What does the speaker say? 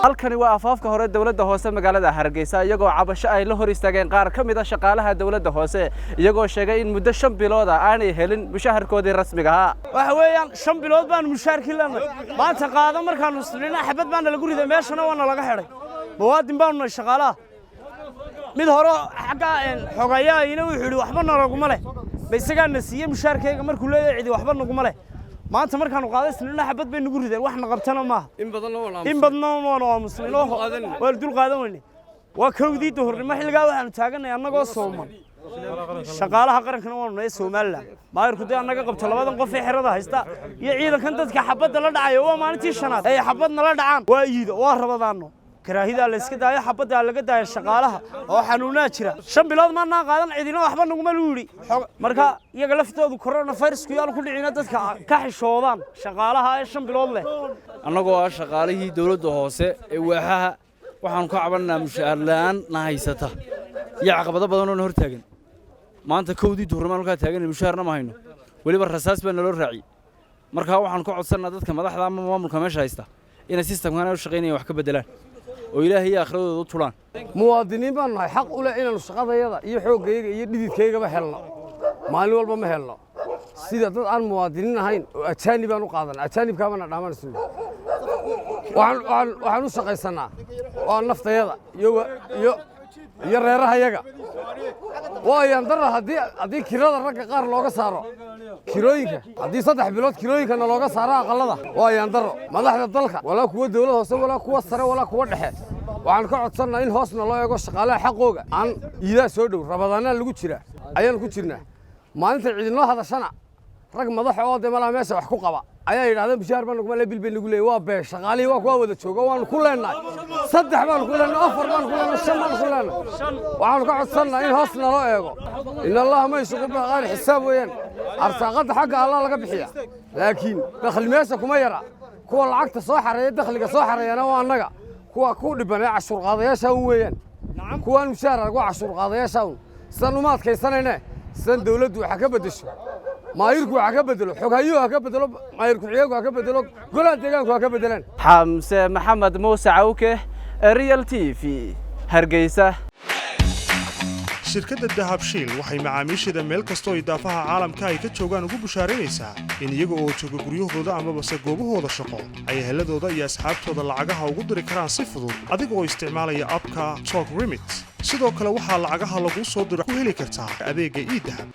halkani waa afaafka hore dawladda hoose magaalada Hargeysa iyagoo cabasho ay la hor istaageen qaar ka mid ah shaqaalaha dawladda hoose iyagoo sheegay in muddo 5 bilood aanay helin mushaharkoodii rasmiga ah waxa weeyaan 5 bilood baan mushaharkii leenahay maanta qaado markaan usnina xabad baan lagu riday meeshana waa laga xidhay bawaadin baan shaqaalaha mid hore xaga xogayaa ina wuxuu yiri waxba naraguma leh baysaga nasiye mushaharkayga markuu leeyahay cidi waxba naguma leh maanta markaan qaaday isniina xabad bay nagu rideen wax naqabtana ma in badna waa muslimiin waa dul qaadan weynay waa kowdii duhurnimo xilliga waxaan taaganay annagoo Soomaan shaqaalaha qarankana waa noo Soomaaliland maayirku dee annaga qabto labadan qof ee xirada haysta iyo ciidankan dadka xabadda la dhacayo waa maalintii shanaad ay xabadna la dhacaan waa iido waa rabadaano karaahida la iska daayo xabadda laga daayo shaqaalaha oo xanuunaa jira 5 bilood ma qaadan cidina waxba naguma luuri marka iyaga laftoodu corona virus ku yaal ku dhicina dadka ka xishoodaan shaqaalaha ee 5 bilood leh annagoo ah shaqaalihii dawladda hoose ee waaxaha waxaan ku cabanaa mushaar la'aan na haysata iyo caqabado badan oo hor taagan maanta kowdii duhurnimo halka taagan mushaarna ma hayno waliba rasaas baa naloo raaciyay marka waxaan ku codsanaa dadka madaxda ama maamulka meesha haysta inay systemkan u shaqeynayaan wax ka bedelaan oo ilaahay akhradooda u tulaan muwaadiniin baan nahay xaq u leh inaan shaqadayada iyo xoogayga iyo dhididkaygaba helno maalin walba ma helno sida dad aan muwaadiniin ahayn oo ajaanib aan u qaadan ajaanibka ma dhaaman isna waxaan u shaqaysanaa oo naftayada iyo reerahayaga waayaan dara hadii kirada ragga qaar looga saaro kirooyinka hadii 3 bilood kirooyinka looga saaro aqalada waayaan daro madaxda dalka wala kuwa dawladda hoose wala kuwa sare wala kuwa dhexe waxaan ka codsanaa in hoosna loo eego shaqaalaha xaqooga aan iida soo dhow rabadaana lagu jira ayaan ku jirnaa maalinta ciidino hadashana rag madax oo deemala meesha wax ku qaba ayaa yiraahdeen bishaar baan kuma bil baan nagu leeyahay waa bee shaqaalihi waa kuwa wada jooga waan ku leenahay 3 baan ku leenahay 4 baan ku leenahay 5 baan ku leenahay waxaan ka codsanaa in hoosna loo eego in allah ma isugu baqaan xisaab weeyaan arsaaqada xagga allah laga bixiya laakiin dakhli meesha kuma yara kuwa lacagta soo xareeyay dakhliga soo xareeyana waa annaga kuwa ku dhibanay cashuur qaadayaasha weeyaan kuwa mushaar ugu cashuur qaadayaasha san uma adkaysanayna san dawladdu waxa ka bedesho maayirku waxa ka bedelo xogayo waxa ka bedelo maayirku ciyagu waxa ka bedelo golaan deegaanku waxa ka bedelaan xamse maxamed muuse cawke Real TV Hargeysa shirkadda dahabshiil waxay macaamiisheeda meel kastoo idaafaha caalamka ay ka joogaan ugu bushaaraynaysaa in iyaga oo jooga guryahooda ama base goobahooda shaqo ay heladooda iyo asxaabtooda lacagaha ugu diri karaan si fudud adiga oo isticmaalaya abka Talk Remit sidoo kale waxaa lacagaha lagu soo diro ku heli kartaa adeegga e-dahab